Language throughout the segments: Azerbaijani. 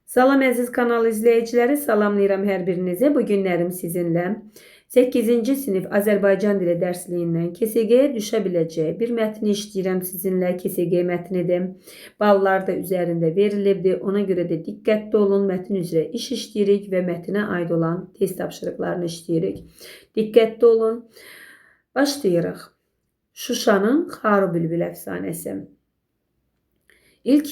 Salam əziz kanal izləyiciləri, salamlayıram hər birinizi. Bu günlərim sizinlə 8-ci sinif Azərbaycan dili dərsliyindən KSG-yə düşə biləcək bir mətni işləyirəm sizinlə. KSG mətnidir. Ballar da üzərində verilibdir. Ona görə də diqqətli olun. Mətn üzrə iş işləyirik və mətnə aid olan test tapşırıqlarını işləyirik. Diqqətli olun. Başlayırıq. Şuşanın Xarı Bülbül əfsanəsi. İlk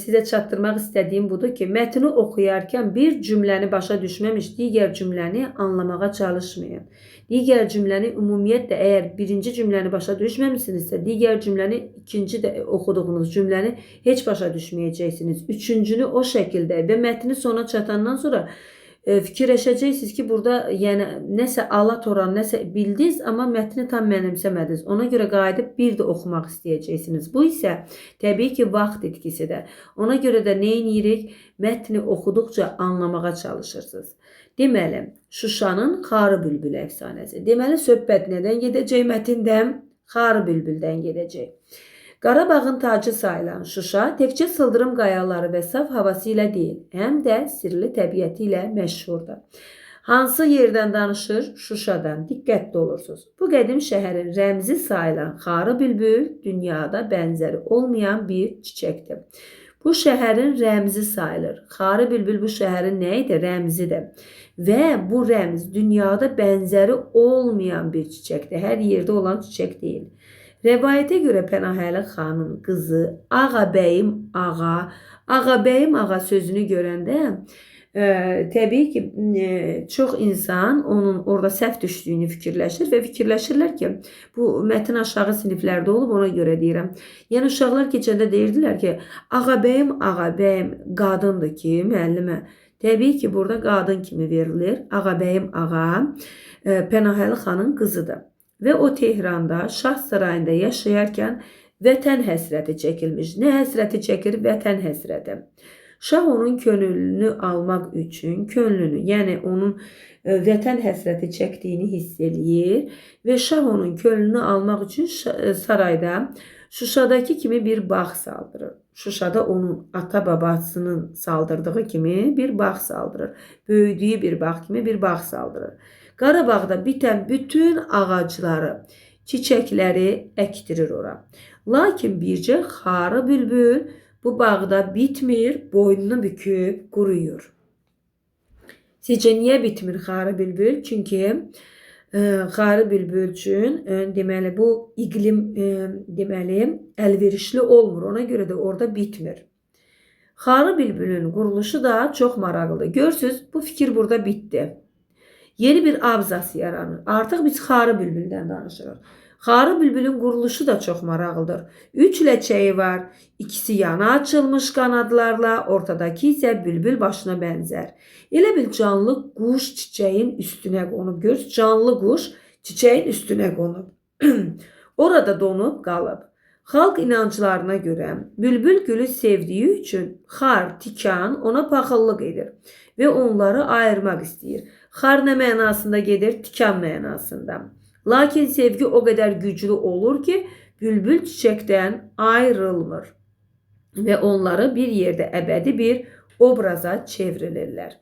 size çatdırmaq istədiyim budur ki, mətni oxuyarkən bir cümləni başa düşməmiş digər cümləni anlamağa çalışmayın. Digər cümləni ümumiyyətlə əgər birinci cümləni başa düşməmişsinizsə, digər cümləni ikinci də oxuduğunuz cümləni heç başa düşməyəcəksiniz. Üçüncünü o şəkildə və mətni sona çatandan sonra fikirləşəcəksiniz ki, burada yəni nəsə alat oran, nəsə bildiniz, amma mətni tam mənimsəmədiniz. Ona görə qayıdıb bir də oxumaq istəyəcəksiniz. Bu isə təbii ki, vaxt itkisidir. Ona görə də nə edirik? Mətni oxuduqca anlamağa çalışırsınız. Deməli, Şuşanın Xarı Bülbül əfsanəsi. Deməli, söhbət nədən gedəcək mətndə? Xarı Bülbüldən gedəcək. Qarabağın tacı sayılan Şuşa təkcə sıldırım qayaları və saf havası ilə deyil, həm də sirli təbiəti ilə məşhurdur. Hansı yerdən danışır? Şuşadan. Diqqətli olursunuz. Bu qədim şəhərin rəmzi sayılan Xarı Bülbül dünyada bənzəri olmayan bir çiçəkdir. Bu şəhərin rəmzi sayılır. Xarı Bülbül bu şəhərin nə idi? Rəmzidir. Və bu rəmz dünyada bənzəri olmayan bir çiçəkdir. Hər yerdə olan çiçək deyil. Rəvayətə görə Pənahəli xanın qızı Ağabəyim ağa sözünü görəndə təbii ki, çox insan onun orada səhv düşdüyünü fikirləşir və fikirləşirlər ki, bu mətn aşağı siniflərdə olub, ona görə deyirəm. Yəni uşaqlar keçəndə deyirdilər ki, Ağabəyim qadındır ki, müəllimə. Təbii ki, burada qadın kimi verilir. Ağabəyim Pənahəli xanın qızıdır. Və o Tehranda, Şah sarayında yaşayarkən vətən həsrəti çəkilmiş. Nə həsrəti çəkir? Vətən həsrəti. Şah onun könlünü almaq üçün, yəni onun vətən həsrəti çəkdiyini hiss eləyir və Şah onun könlünü almaq üçün sarayda Şuşadakı kimi bir bağ saldırır. Şuşada onun ata-babasının saldırdığı kimi bir bağ saldırır. Böyüdüyü bir bağ kimi bir bağ saldırır. Qarabağda bitən bütün ağacları, çiçəkləri əkdirir ora. Lakin bircə Xarı Bülbül bu bağda bitmir, boynunu büküb quruyur. Sizcə niyə bitmir Xarı Bülbül? Çünki Xarı Bülbül üçün deməli bu iqlim əlverişli olmur. Ona görə də orada bitmir. Xarı Bülbülün quruluşu da çox maraqlıdır. Görürsünüz, bu fikir burada bitdi. Yeni bir abzas yaranır. Artıq biz Xarı Bülbüldən danışırıq. Xarı Bülbülün quruluşu da çox maraqlıdır. 3 ləçəyi var. İkisi yana açılmış qanadlarla, ortadakı isə bülbül başına bənzər. Elə bil canlı quş çiçəyin üstünə qonub. Görürsünüz, canlı quş çiçəyin üstünə qonub. Orada donub qalıb. Xalq inanclarına görə bülbül gülü sevdiyi üçün xar, tikan ona paxıllıq edir və onları ayırmaq istəyir. Xar nə mənasında gedir? Tikan mənasında. Lakin sevgi o qədər güclü olur ki, bülbül çiçəkdən ayrılmır və onları bir yerdə əbədi bir obraza çevrilirlər.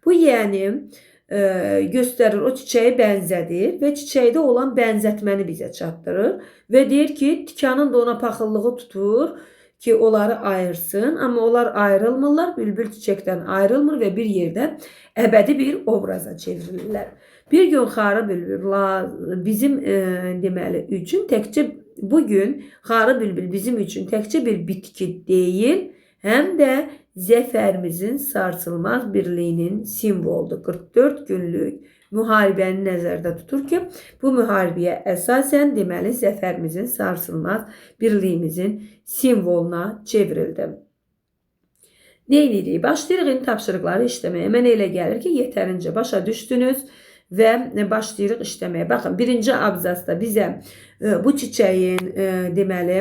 Bu yəni göstərir, o çiçəyi bənzədir və çiçəkdə olan bənzətməni bizə çatdırır və deyir ki, tikanın da ona paxıllığı tutur ki, onları ayırsın, amma onlar ayrılmırlar, bülbül çiçəkdən ayrılmır və bir yerdə əbədi bir obraza çevrilirlər. Bir gün Xarı Bülbül bizim deməli üçün təkcə bugün Xarı Bülbül bizim üçün təkcə bir bitki deyil, həm də zəfərimizin sarsılmaz birliyinin simvoludur. 44 günlük müharibəni nəzərdə tutur ki, bu müharibəyə əsasən deməli zəfərimizin sarsılmaz birliyimizin simvoluna çevrildi. Nə edirik? Başlayırıq tapşırıqları işləməyə. Mənə elə gəlir ki, yetərincə başa düşdünüz və başlayırıq işləməyə. Baxın, birinci abzasda bizə bu çiçəyin deməli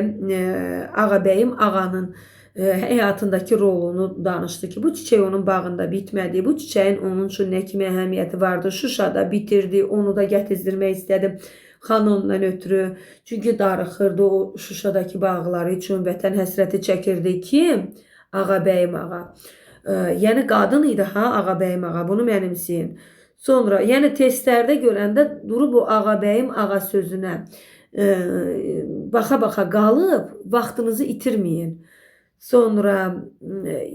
Ağabəyim ağanın həyatındakı rolunu danışdı ki, bu çiçək onun bağında bitmədi. Bu çiçəyin onun üçün nə kimi əhəmiyyəti vardı? Şuşada bitirdi, onu da gətizdirmək istədi xan ondan ötürü. Çünki darıxırdı o Şuşadakı bağları üçün, vətən həsrəti çəkirdi ki, Ağabəyim ağa. Yəni qadın idi ha, Ağabəyim ağa, bunu mənimseyin. Sonra, yəni testlərdə görəndə durub o Ağabəyim ağa sözünə baxa-baxa qalıb, vaxtınızı itirməyin. Sonra,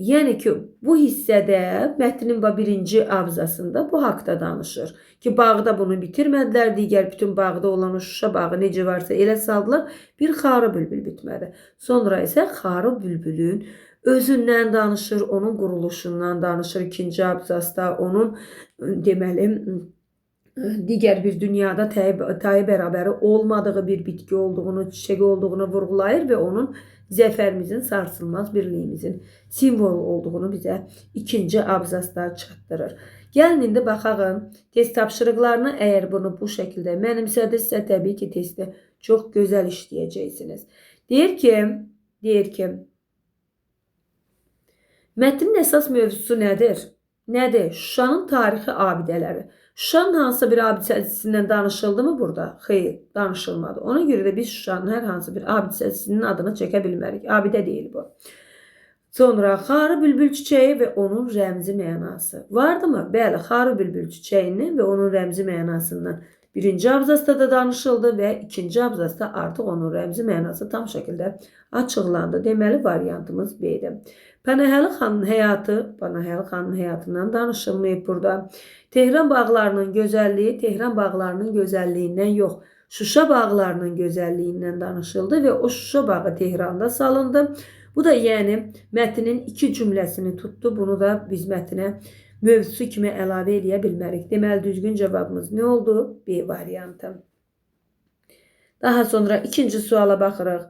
yəni ki, bu hissədə mətnin birinci abzasında bu haqda danışır. Ki, bağda bunu bitirmədilər, digər bütün bağda olan o Şuşa bağı necə varsa elə saldılar, bir Xarı bülbül bitmədi. Sonra isə Xarı bülbülün özündən danışır, onun quruluşundan danışır ikinci abzasda, onun deməli, digər bir dünyada tayı bərabəri olmadığı bir bitki olduğunu, çiçəyi olduğunu vurğulayır və onun zəfərimizin, sarsılmaz birliyimizin simvolu olduğunu bizə ikinci abzasda çatdırır. Gəlin indi baxaq test tapşırıqlarına. Əgər bunu bu şəkildə mənimsədirsə, təbii ki, testi çox gözəl işləyəcəksiniz. Deyir ki, mətnin əsas mövzusu nədir? Nədir? Şuşanın tarixi abidələri. Şuşanın hansısa bir abidəsindən danışıldı mı burada? Xeyr, danışılmadı. Ona görə də biz Şuşanın hər hansı bir abidəsinin adını çəkə bilmərik. Abidə deyil bu. Sonra Xarı bülbül çiçəyi və onun rəmzi mənası. Vardımı? Bəli, Xarı bülbül çiçəyinin və onun rəmzi mənasından birinci abzasda da danışıldı və ikinci abzasda artıq onun rəmzi mənası tam şəkildə açıqlandı. Deməli, variantımız B-dir. Pənahəli xanın həyatından danışılmayıb burada. Tehran bağlarının gözəlliyi, Tehran bağlarının gözəlliyindən yox, Şuşa bağlarının gözəlliyindən danışıldı və o Şuşa bağı Tehranda salındı. Bu da yəni mətnin iki cümləsini tutdu. Bunu da biz mətnə mövzusu kimi əlavə edə bilmərik. Deməli, düzgün cavabımız nə oldu? B variantı. Daha sonra ikinci suala baxırıq.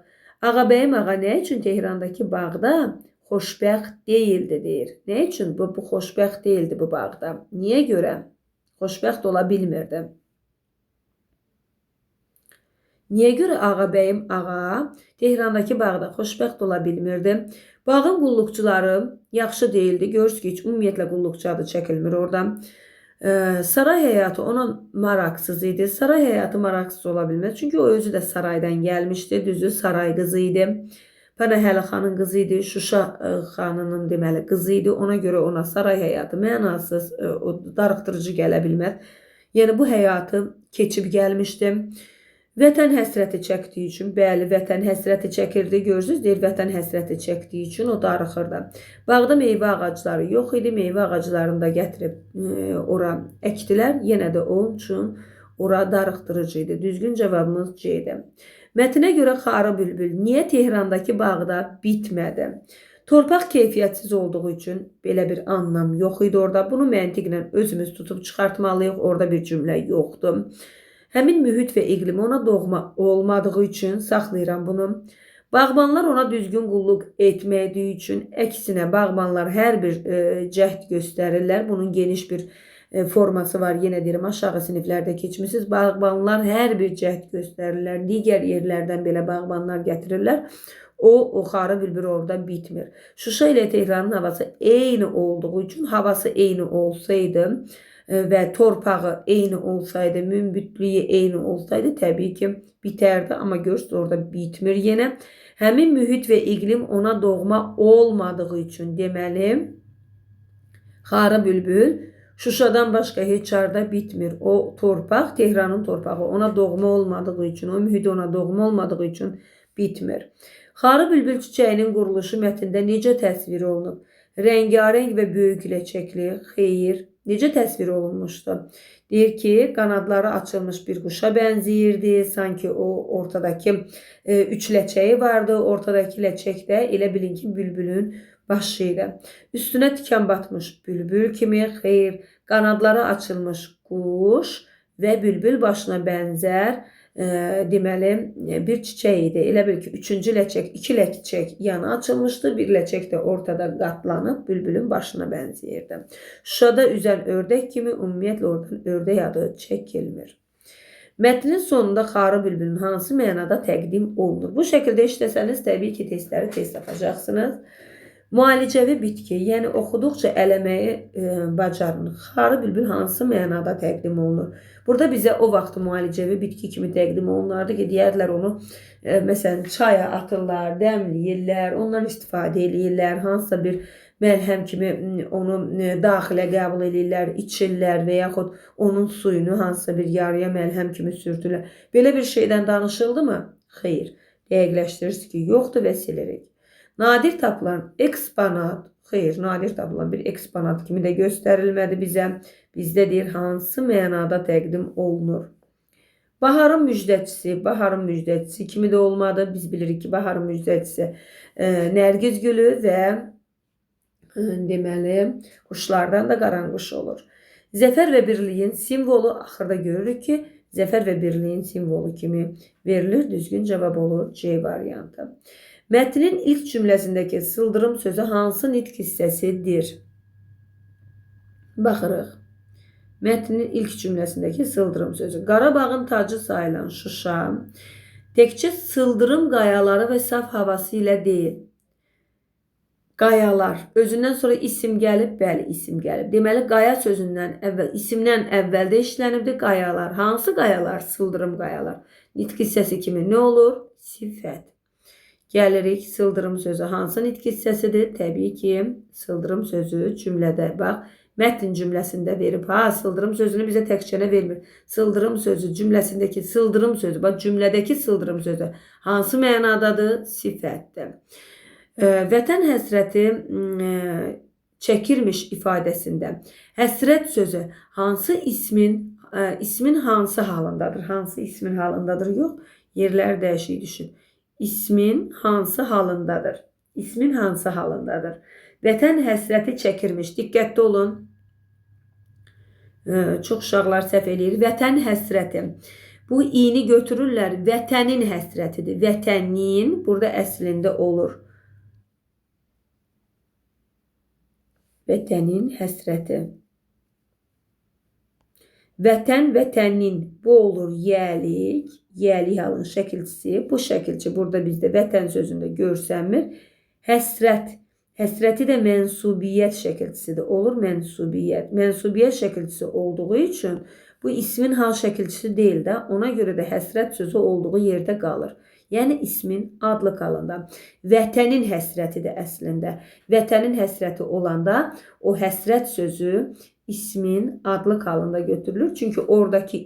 Ağabəyim ağa nə üçün Tehrandakı bağda xoşbəxt deyildi deyir. Nə üçün bu xoşbəxt deyildi bu bağda? Niyə görə xoşbəxt ola bilmirdi? Niyə görə Ağabəyim ağa Tehrandakı bağda xoşbəxt ola bilmirdi? Bağın qulluqçuları yaxşı deyildi. Görürsünüz ki, heç ümumiyyətlə qulluqçu adı çəkilmir oradan. Saray həyatı ona maraqsız idi. Saray həyatı maraqsız ola bilməz. Çünki o özü də saraydan gəlmişdi. Düzü saray qızı idi. Pənahəli xanın qızı idi. Şuşa xanının deməli qızı idi. Ona görə ona saray həyatı mənasız, darıxdırıcı gələ bilməz. Yəni bu həyatı keçib gəlmişdi. Vətən həsrəti çəkdiyi üçün, bəli, vətən həsrəti çəkirdi, görürsünüz, deyir, vətən həsrəti çəkdiyi üçün o darıxırdı. Bağda meyvə ağacları yox idi, meyvə ağaclarını da gətirib ora əkdilər, yenə də onun üçün ora darıxdırıcı idi. Düzgün cavabımız C-dir. Mətnə görə Xarı bülbül niyə Tehrandakı bağda bitmədi? Torpaq keyfiyyətsiz olduğu üçün belə bir anlam yox idi orada. Bunu məntiqlə özümüz tutub çıxartmalıyıq, orada bir cümlə yoxdur. Həmin mühit və iqlimi ona doğma olmadığı üçün saxlayıram bunu. Bağbanlar ona düzgün qulluq etmədiyi üçün, əksinə bağbanlar hər bir cəhd göstərirlər. Bunun geniş bir forması var. Yenə deyirəm, aşağı siniflərdə keçmişsiniz. Bağbanlar hər bir cəhd göstərirlər. Digər yerlərdən belə bağbanlar gətirirlər. O Xarı bülbül orada bitmir. Şuşa ilə Tehranın havası eyni olduğu üçün, havası eyni olsaydı və torpağı eyni olsaydı, münbütlüyü eyni olsaydı təbii ki bitərdi. Amma görürsünüz orada bitmir yenə. Həmin mühit və iqlim ona doğma olmadığı üçün deməli Xarı bülbül Şuşadan başqa heç harda bitmir. O torpaq, Tehranın torpağı ona doğma olmadığı üçün, o mühit ona doğma olmadığı üçün bitmir. Xarı bülbül çiçəyinin quruluşu mətndə necə təsvir olunub? Rəngarəng və böyük ləçəkli, xeyir. Necə təsvir olunmuşdu? Deyir ki, qanadları açılmış bir quşa bənzəyirdi. Sanki o ortadakı üç ləçəyi vardı. Ortadakı ləçək də elə bilin ki, bülbülün başı ilə. Üstünə tikan batmış bülbül kimi, xeyr, qanadları açılmış quş və bülbül başına bənzər deməli bir çiçək idi. Elə bil ki, üçüncü ləçək, iki ləçək yanı açılmışdı. Bir ləçək də ortada qatlanıb bülbülün başına bənzəyirdi. Şuşada üzən ördək kimi ümumiyyətlə oradan ördək adı çəkilmir. Mətnin sonunda Xarı bülbülün hansı mənada təqdim olunur? Bu şəkildə işləsəniz təbii ki, testləri tez tapacaqsınız. Müalicəvi bitki, yəni oxuduqca eləməyi bacarın. Xarı bülbül hansı mənada təqdim olunur? Burada bizə o vaxt müalicəvi bitki kimi təqdim olunardı ki, deyərlər onu məsələn çaya atırlar, dəmləyirlər, ondan istifadə edirlər, hansısa bir məlhəm kimi onu daxilə qəbul edirlər, içirlər və yaxud onun suyunu hansısa bir yarıya məlhəm kimi sürtürlər. Belə bir şeydən danışıldı mı? Xeyr. Dəqiqləşdirirsiniz ki, yoxdur və silirik. Nadir tapılan eksponat, xeyr, nadir tapılan bir eksponat kimi də göstərilmədi bizə. Bizdə deyir, hansı mənada təqdim olunur? Baharın müjdəçisi kimi də olmadı. Biz bilirik ki, baharın müjdəçisi Nərgiz gülü və deməli, quşlardan da qaranquş olur. Zəfər və birliyin simvolu axırda görürük ki, zəfər və birliyin simvolu kimi verilir. Düzgün cavab olur C variantı. Mətnin ilk cümləsindəki sıldırım sözü hansı nitq hissəsidir? Baxırıq. Mətnin ilk cümləsindəki sıldırım sözü. Qarabağın tacı sayılan Şuşa təkcə sıldırım qayaları və saf havası ilə deyil. Qayalar. Özündən sonra isim gəlib, bəli, isim gəlib. Deməli, qaya sözündən əvvəl, isimdən əvvəldə işlənibdir qayalar. Hansı qayalar? Sıldırım qayalar. Nitq hissəsi kimi nə olur? Sifət. Gəlirik sıldırım sözü hansı nitq hissəsidir? Təbii ki, sıldırım sözü cümlədə. Bax, mətn cümləsində verib. Sıldırım sözünü bizə təkcə vermir. Sıldırım sözü cümləsindəki sıldırım sözü, bax, cümlədəki sıldırım sözü hansı mənadadır? Sifətdir. Vətən həsrəti çəkirmiş ifadəsində həsrət sözü hansı ismin hansı halındadır? Hansı ismin halındadır? Yox, yerlər dəyişik düşün. İsmin hansı halındadır? İsmin hansı halındadır? Vətən həsrəti çəkirmiş. Diqqətli olun. Çox uşaqlar səhv eləyir. Vətən həsrəti. Bu i'ni götürürlər. Vətənin həsrətidir. Vətənin burada əslində olur. Vətənin həsrəti. Vətən, vətənin. Bu olur yəlik. Yəlik halın şəkilçisi. Bu şəkilçi burada bizdə vətən sözündə görsənmir. Həsrət. Həsrəti də mənsubiyyət şəkilçisidir. Olur mənsubiyyət. Mənsubiyyət şəkilçisi olduğu üçün bu ismin hal şəkilçisi deyil də. Ona görə də həsrət sözü olduğu yerdə qalır. Yəni ismin adlı qalında. Vətənin həsrətidir əslində. Vətənin həsrəti olanda o həsrət sözü ismin adlı qalında götürülür. Çünki oradaki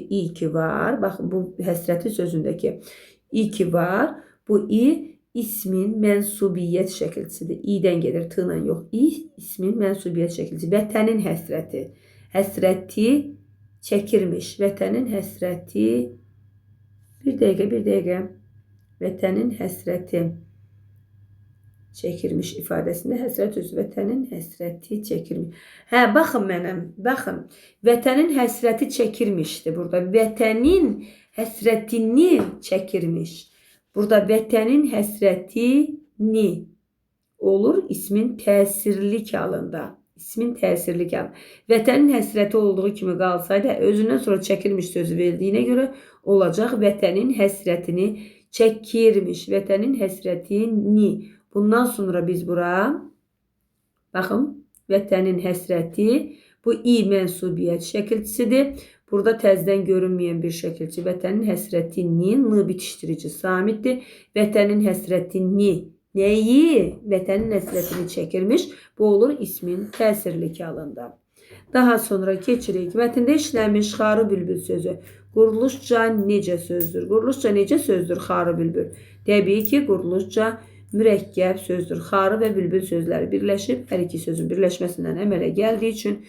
i ki var. Baxın bu həsrəti sözündəki i ki var. Bu i ismin mənsubiyyət şəkilçisidir. İ'dən gedir, t-la yox. İ ismin mənsubiyyət şəkilçisi. Vətənin həsrəti. Həsrəti çəkirmiş. Vətənin həsrəti. Bir dəqiqə. Vətənin həsrəti çəkirmiş ifadəsində həsrət sözü. Vətənin həsrəti çəkirmiş. Baxın mənəm. Baxın. Vətənin həsrəti çəkirmişdir burada. Vətənin həsrətini çəkirmiş. Burada vətənin həsrətini olur ismin təsirlik halında. İsmin təsirlik halında. Vətənin həsrəti olduğu kimi qalsaydı, özündən sonra çəkilmiş sözü verdiyinə görə olacaq vətənin həsrətini çəkirmiş. Vətənin həsrətini. Bundan sonra biz bura, baxın, vətənin həsrəti, bu i mənsubiyyət şəkilçisidir. Burada təzdən görünməyən bir şəkilçi. Vətənin həsrətini, n bitişdirici samitdir. Vətənin həsrətini, nəyi? Vətənin həsrətini çəkirmiş. Bu olur ismin təsirlik halında. Daha sonra keçirik. Mətndə işlənmiş xarı bülbül sözü. Quruluşca necə sözdür? Quruluşca necə sözdür xarı bülbül? Təbii ki, quruluşca mürəkkəb sözdür. Xarı və bülbül sözləri birləşib, hər iki sözün birləşməsindən əmələ gəldiyi üçün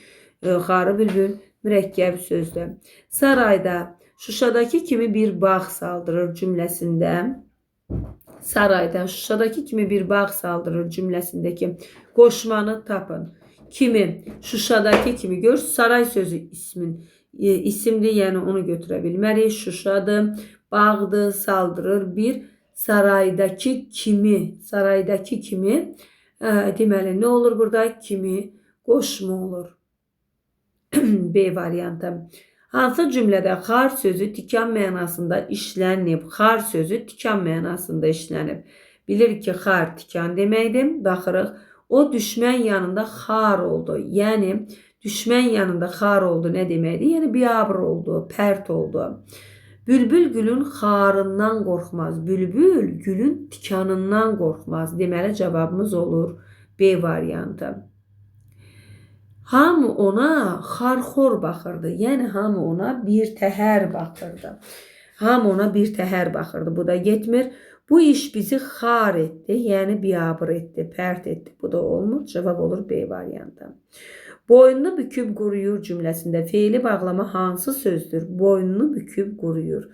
xarı bülbül mürəkkəb sözdür. Sarayda, Şuşadakı kimi bir bağ saldırır cümləsində. Sarayda, Şuşadakı kimi bir bağ saldırır cümləsindəki qoşmanı tapın. Kimi, Şuşadakı kimi gör. Saray sözü isimdir, yəni onu götürə bilmərik. Şuşadır, bağdır, saldırır bir. Saraydakı kimi deməli nə olur burada? Kimi qoşma olur. B variantı. Hansı cümlədə xar sözü tikan mənasında işlənib? Xar sözü tikan mənasında işlənib. Bilirik ki, xar tikan deməkdir. Baxırıq, o düşmən yanında xar oldu. Yəni, düşmən yanında xar oldu nə deməkdir? Yəni, biabr oldu, pərt oldu. Bülbül gülün xarından qorxmaz. Bülbül gülün tikanından qorxmaz. Deməli, cavabımız olur B variantı. Hamı ona xarxor baxırdı. Yəni, hamı ona bir təhər baxırdı. Hamı ona bir təhər baxırdı. Bu da getmir. Bu iş bizi xar etdi. Yəni, biabr etdi, pərt etdi. Bu da olmur. Cavab olur B variantı. Boynunu büküb quruyur cümləsində feili bağlama hansı sözdür? Boynunu büküb quruyur.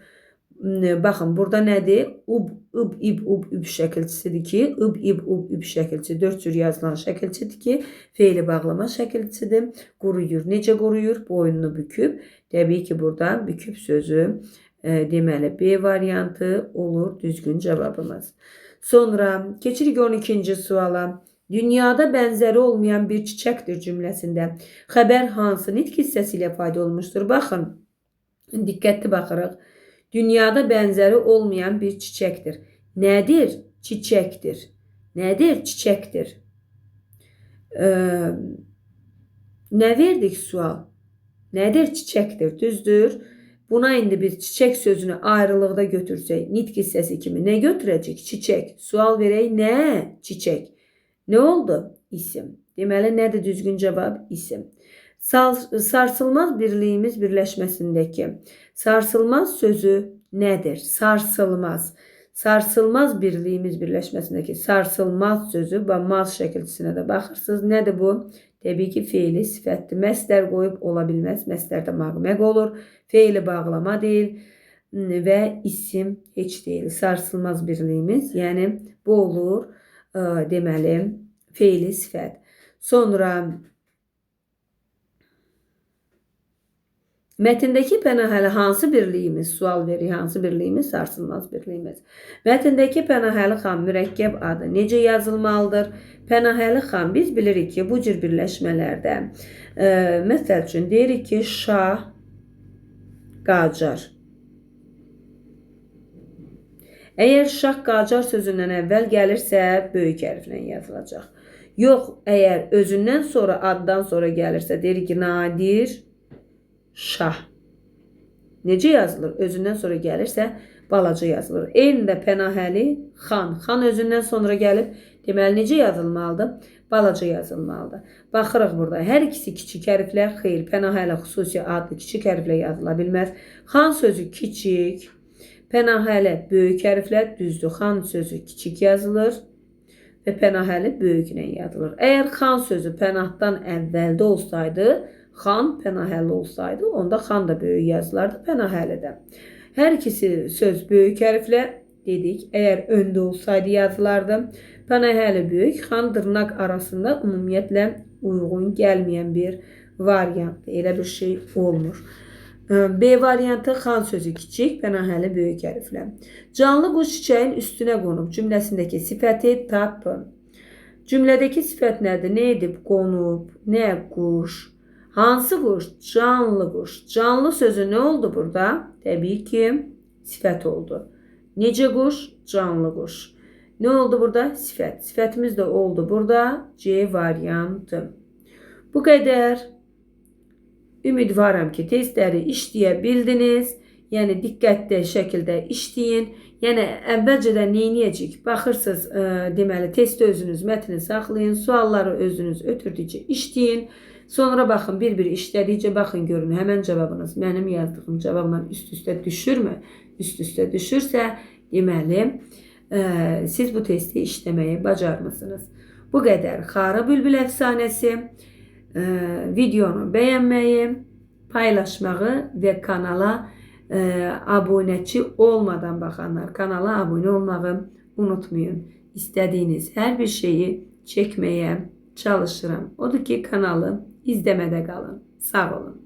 Baxın, burada nədir? Ub, ıb, ib, ub, üb şəkilçisidir ki, ıb, ib, ub, üb şəkilçisi 4 cür yazılan şəkilçidir ki, feili bağlama şəkilçisidir. Quruyur. Necə quruyur? Boynunu büküb. Təbii ki, burada büküb sözü deməli B variantı olur düzgün cavabımız. Sonra keçirik 12-ci suala. Dünyada bənzəri olmayan bir çiçəkdir cümləsində xəbər hansı nitq hissəsi ilə ifadə olmuşdur? Baxın, diqqətli baxırıq. Dünyada bənzəri olmayan bir çiçəkdir. Nədir? Çiçəkdir. Nədir? Çiçəkdir. Nə verdik sual? Nədir? Çiçəkdir. Düzdür. Buna indi biz çiçək sözünü ayrılıqda götürsək, nitq hissəsi kimi nə götürəcək? Çiçək. Sual verək, nə? Çiçək. Nə oldu? İsim. Deməli, nədir düzgün cavab? İsim. Sarsılmaz birliyimiz birləşməsindəki sarsılmaz sözü nədir? Sarsılmaz. Sarsılmaz birliyimiz birləşməsindəki sarsılmaz sözü və maz şəkilçisinə də baxırsınız. Nədir bu? Təbii ki, feili sifətdir. Məstər qoyub ola bilməz. Məstərdə məqmək olur. Feili bağlama deyil və isim heç deyil. Sarsılmaz birliyimiz, yəni bu olur deməli feili sifət. Sonra mətndəki pənahəli hansı birliyimiz? Sual verir, hansı birliyimiz? Sarsılmaz birliyimiz. Mətndəki pənahəli xan mürəkkəb adı necə yazılmalıdır? Pənahəli xan biz bilirik ki, bu cür birləşmələrdə məsəl üçün deyirik ki, Şah Qacar. Əgər Şah Qacar sözündən əvvəl gəlirsə, böyük hərflə yazılacaq. Yox, əgər özündən sonra, addan sonra gəlirsə, deyirik ki, Nadir Şah. Necə yazılır? Özündən sonra gəlirsə, balaca yazılır. Eyni də pənahəli xan. Xan özündən sonra gəlib, deməli, necə yazılmalıdır? Balaca yazılmalıdır. Baxırıq burada. Hər ikisi kiçik hərflə, xeyr, pənahəli xüsusi adlı kiçik hərflə yazıla bilməz. Xan sözü kiçik, pənahəli böyük hərflə, düzdür. Xan sözü kiçik yazılır və pənahəli böyüklə yazılır. Əgər xan sözü pənahdan əvvəldə olsaydı, xan pənahəli olsaydı, onda xan da böyük yazılardı, pənahəli də. Hər ikisi söz böyük hərflə dedik. Əgər öndə olsaydı yazılardı. Pənahəli böyük, xan dırnaq arasında ümumiyyətlə uyğun gəlməyən bir variantdır. Elə bir şey olmur. B variantı xan sözü kiçik, pənahəli böyük hərflə. Canlı quş çiçəyin üstünə qonub cümləsindəki sifəti tapın. Cümlədəki sifət nədir? Nə edib? Qonub. Nə? Quş. Hansı quş? Canlı quş. Canlı sözü nə oldu burada? Təbii ki, sifət oldu. Necə quş? Canlı quş. Nə oldu burada? Sifət. Sifətimiz də oldu burada. C variantı. Bu qədər. Ümidvaram ki, testləri işləyə bildiniz. Yəni, diqqətli şəkildə işləyin. Yəni, əvvəlcədən neyniyəcək? Baxırsınız, deməli, testi özünüz mətni saxlayın. Sualları özünüz ötürdükcə işləyin. Sonra baxın, bir-bir işlədikcə baxın, görün, həmən cavabınız mənim yazdığım cavabla üst-üstə düşürmü? Üst-üstə düşürsə, deməli, siz bu testi işləməyi bacarmısınız. Bu qədər Xara Bülbül əfsanəsi. Videonu bəyənməyi, paylaşmağı və kanala abunəçi olmadan baxanlar kanala abunə olmağı unutmayın. İstədiyiniz hər bir şeyi çəkməyə çalışıram. Odur ki, kanalı izləmədə qalın. Sağ olun.